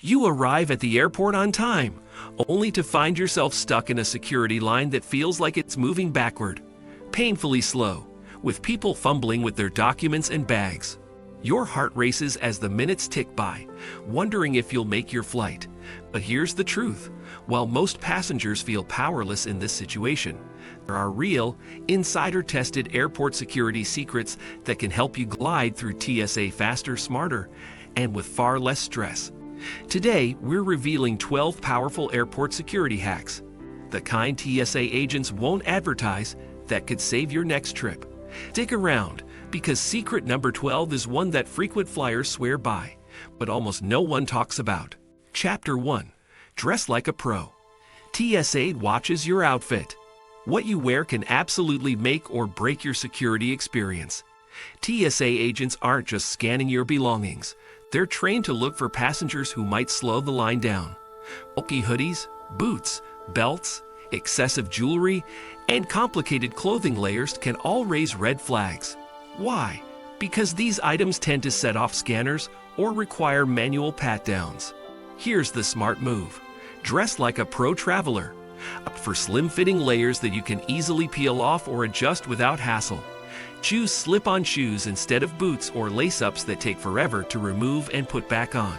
You arrive at the airport on time, only to find yourself stuck in a security line that feels like it's moving backward, painfully slow, with people fumbling with their documents and bags. Your heart races as the minutes tick by, wondering if you'll make your flight. But here's the truth. While most passengers feel powerless in this situation, there are real, insider-tested airport security secrets that can help you glide through TSA faster, smarter, and with far less stress. Today, we're revealing 12 powerful airport security hacks, the kind TSA agents won't advertise, that could save your next trip. Stick around, because secret number 12 is one that frequent flyers swear by, but almost no one talks about. Chapter 1. Dress like a pro. TSA watches your outfit. What you wear can absolutely make or break your security experience. TSA agents aren't just scanning your belongings. They're trained to look for passengers who might slow the line down. Bulky hoodies, boots, belts, excessive jewelry, and complicated clothing layers can all raise red flags. Why? Because these items tend to set off scanners or require manual pat-downs. Here's the smart move. Dress like a pro traveler. Opt for slim-fitting layers that you can easily peel off or adjust without hassle. Choose slip-on shoes instead of boots or lace-ups that take forever to remove and put back on.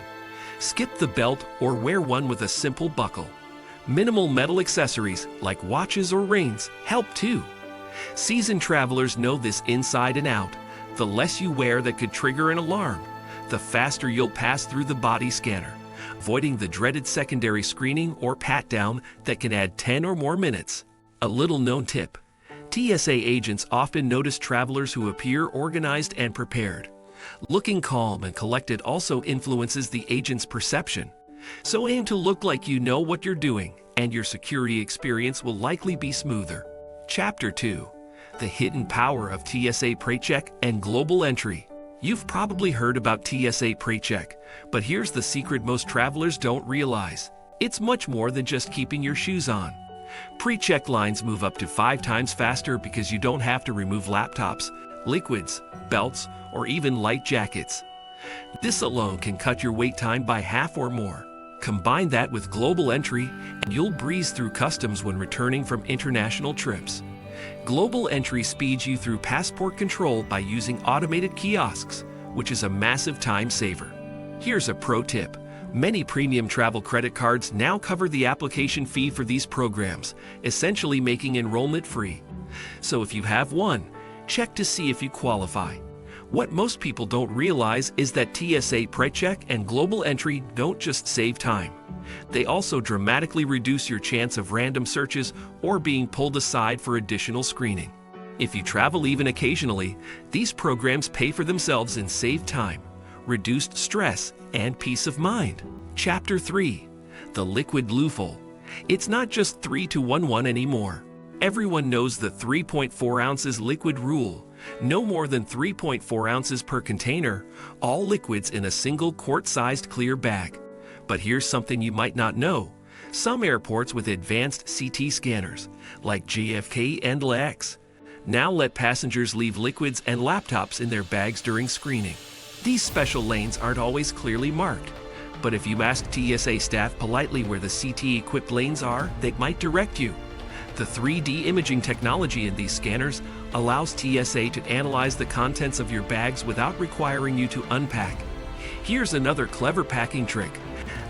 Skip the belt or wear one with a simple buckle. Minimal metal accessories like watches or rings help too. Seasoned travelers know this inside and out. The less you wear that could trigger an alarm, the faster you'll pass through the body scanner, avoiding the dreaded secondary screening or pat-down that can add 10 or more minutes. A little-known tip. TSA agents often notice travelers who appear organized and prepared. Looking calm and collected also influences the agent's perception. So aim to look like you know what you're doing, and your security experience will likely be smoother. Chapter 2. The hidden power of TSA PreCheck and global entry. You've probably heard about TSA PreCheck, but here's the secret most travelers don't realize. It's much more than just keeping your shoes on. PreCheck lines move up to 5 times faster because you don't have to remove laptops, liquids, belts, or even light jackets. This alone can cut your wait time by half or more. Combine that with global entry, and you'll breeze through customs when returning from international trips. Global entry speeds you through passport control by using automated kiosks, which is a massive time saver. Here's a pro tip. Many premium travel credit cards now cover the application fee for these programs, essentially making enrollment free. So if you have one, check to see if you qualify. What most people don't realize is that TSA PreCheck and global entry don't just save time. They also dramatically reduce your chance of random searches or being pulled aside for additional screening. If you travel even occasionally, these programs pay for themselves in saved time, reduced stress, and peace of mind. Chapter 3. The liquid loophole. It's not just 3-to-1 anymore. Everyone knows the 3.4 ounces liquid rule. No more than 3.4 ounces per container, all liquids in a single quart-sized clear bag. But here's something you might not know. Some airports with advanced CT scanners, like JFK and LAX, now let passengers leave liquids and laptops in their bags during screening. These special lanes aren't always clearly marked, but if you ask TSA staff politely where the CT-equipped lanes are, they might direct you. The 3D imaging technology in these scanners allows TSA to analyze the contents of your bags without requiring you to unpack. Here's another clever packing trick.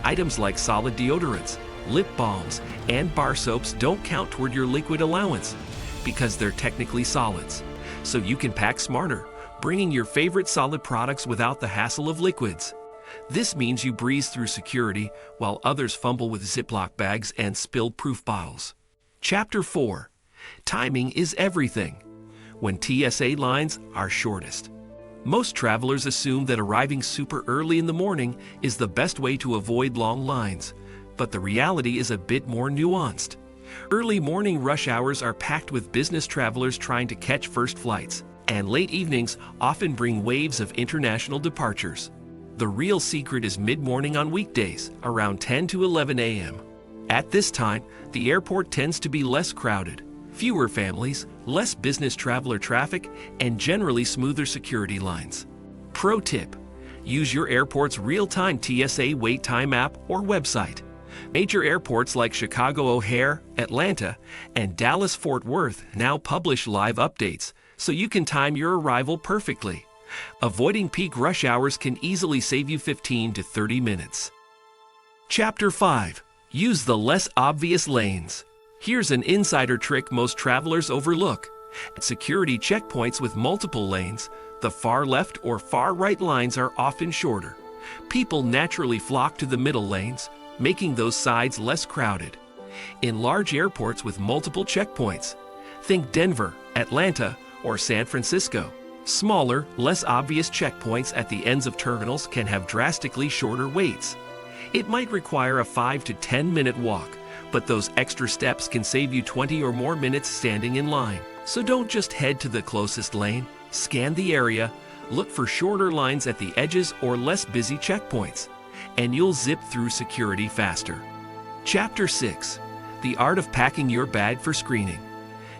Items like solid deodorants, lip balms, and bar soaps don't count toward your liquid allowance because they're technically solids. So you can pack smarter, bringing your favorite solid products without the hassle of liquids. This means you breeze through security while others fumble with Ziploc bags and spilled proof bottles. Chapter 4. Timing is everything. When TSA lines are shortest. Most travelers assume that arriving super early in the morning is the best way to avoid long lines, but the reality is a bit more nuanced. Early morning rush hours are packed with business travelers trying to catch first flights, and late evenings often bring waves of international departures. The real secret is mid-morning on weekdays, around 10 to 11 a.m. At this time, the airport tends to be less crowded, fewer families, less business traveler traffic, and generally smoother security lines. Pro tip: Use your airport's real-time TSA wait time app or website. Major airports like Chicago O'Hare, Atlanta, and Dallas-Fort Worth now publish live updates, so you can time your arrival perfectly. Avoiding peak rush hours can easily save you 15 to 30 minutes. Chapter 5. Use the less obvious lanes. Here's an insider trick most travelers overlook. At security checkpoints with multiple lanes, the far left or far right lines are often shorter. People naturally flock to the middle lanes, making those sides less crowded. In large airports with multiple checkpoints, think Denver, Atlanta, or San Francisco, smaller, less obvious checkpoints at the ends of terminals can have drastically shorter waits. It might require a 5 to 10 minute walk, but those extra steps can save you 20 or more minutes standing in line. So don't just head to the closest lane, scan the area, look for shorter lines at the edges or less busy checkpoints, and you'll zip through security faster. Chapter 6. The Art of Packing Your Bag for Screening.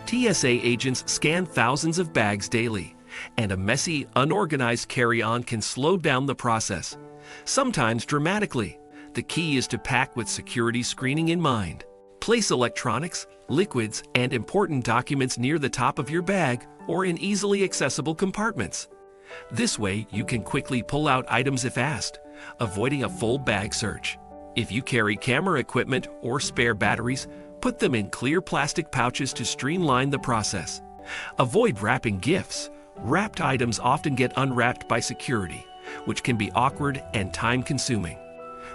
TSA agents scan thousands of bags daily, and a messy, unorganized carry-on can slow down the process, sometimes dramatically. The key is to pack with security screening in mind. Place electronics, liquids, and important documents near the top of your bag or in easily accessible compartments. This way, you can quickly pull out items if asked, avoiding a full bag search. If you carry camera equipment or spare batteries, put them in clear plastic pouches to streamline the process. Avoid wrapping gifts. Wrapped items often get unwrapped by security, which can be awkward and time-consuming.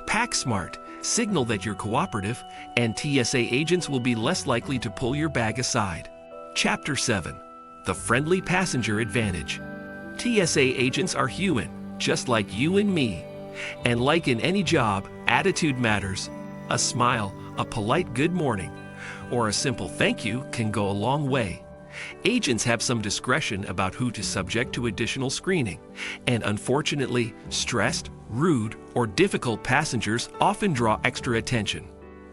Pack smart. Signal that you're cooperative, and TSA agents will be less likely to pull your bag aside. Chapter 7. The Friendly Passenger Advantage. TSA agents are human, just like you and me. And like in any job, attitude matters. A smile, a polite good morning, or a simple thank you can go a long way. Agents have some discretion about who to subject to additional screening, and unfortunately, stressed, rude, or difficult passengers often draw extra attention.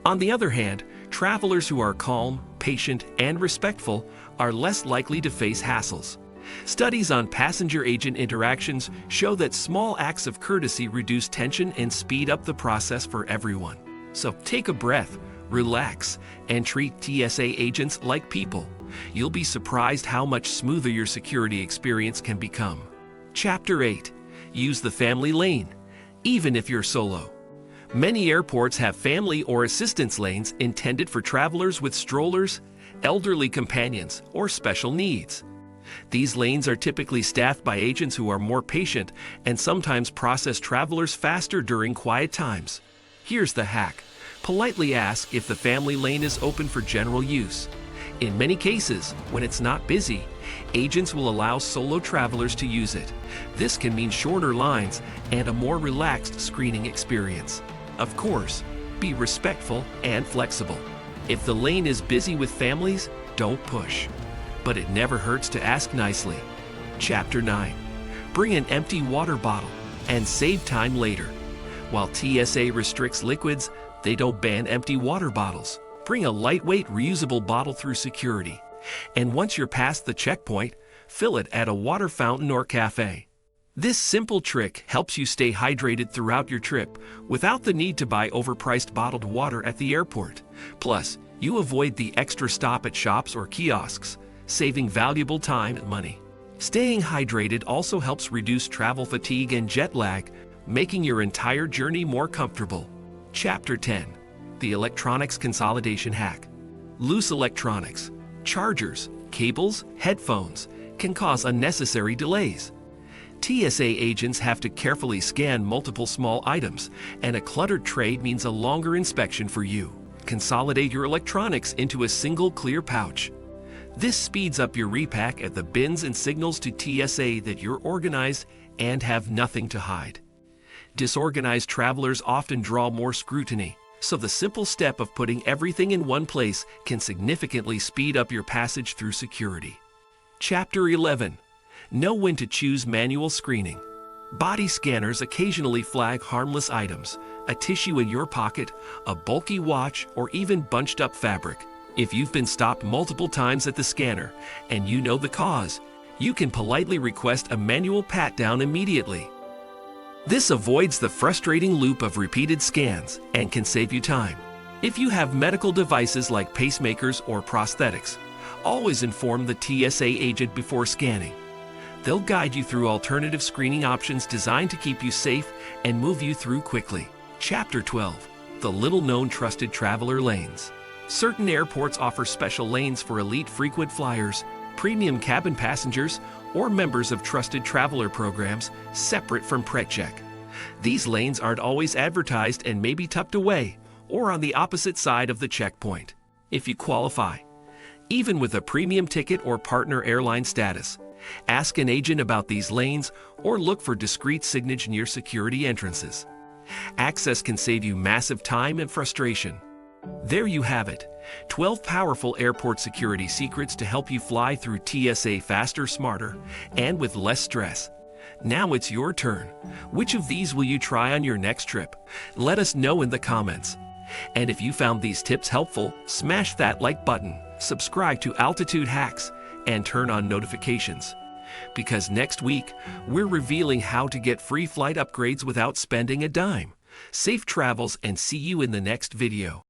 On the other hand, travelers who are calm, patient, and respectful are less likely to face hassles. Studies on passenger-agent interactions show that small acts of courtesy reduce tension and speed up the process for everyone. So take a breath, relax, and treat TSA agents like people. You'll be surprised how much smoother your security experience can become. Chapter 8. Use the family lane, even if you're solo. Many airports have family or assistance lanes intended for travelers with strollers, elderly companions, or special needs. These lanes are typically staffed by agents who are more patient and sometimes process travelers faster during quiet times. Here's the hack. Politely ask if the family lane is open for general use. In many cases, when it's not busy, agents will allow solo travelers to use it. This can mean shorter lines and a more relaxed screening experience. Of course, be respectful and flexible. If the lane is busy with families, don't push. But it never hurts to ask nicely. Chapter 9. Bring an empty water bottle and save time later. While TSA restricts liquids, they don't ban empty water bottles. Bring a lightweight, reusable bottle through security. And once you're past the checkpoint, fill it at a water fountain or cafe. This simple trick helps you stay hydrated throughout your trip without the need to buy overpriced bottled water at the airport. Plus, you avoid the extra stop at shops or kiosks, saving valuable time and money. Staying hydrated also helps reduce travel fatigue and jet lag, making your entire journey more comfortable. Chapter 10. The Electronics Consolidation Hack. Loose electronics, chargers, cables, headphones can cause unnecessary delays. TSA agents have to carefully scan multiple small items, and a cluttered tray means a longer inspection for you. Consolidate your electronics into a single clear pouch. This speeds up your repack at the bins and signals to TSA that you're organized and have nothing to hide. Disorganized travelers often draw more scrutiny, so the simple step of putting everything in one place can significantly speed up your passage through security. Chapter 11. Know when to choose manual screening. Body scanners occasionally flag harmless items, a tissue in your pocket, a bulky watch, or even bunched up fabric. If you've been stopped multiple times at the scanner and you know the cause, you can politely request a manual pat-down immediately. This avoids the frustrating loop of repeated scans and can save you time. If you have medical devices like pacemakers or prosthetics, always inform the TSA agent before scanning. They'll guide you through alternative screening options designed to keep you safe and move you through quickly. Chapter 12. The little-known trusted traveler lanes. Certain airports offer special lanes for elite frequent flyers, premium cabin passengers, or members of trusted traveler programs separate from PreCheck. These lanes aren't always advertised and may be tucked away or on the opposite side of the checkpoint. If you qualify, even with a premium ticket or partner airline status, ask an agent about these lanes or look for discreet signage near security entrances. Access can save you massive time and frustration. There you have it, 12 powerful airport security secrets to help you fly through TSA faster, smarter, and with less stress. Now it's your turn. Which of these will you try on your next trip? Let us know in the comments. And if you found these tips helpful, smash that like button, subscribe to Altitude Hacks, and turn on notifications. Because next week, we're revealing how to get free flight upgrades without spending a dime. Safe travels and see you in the next video.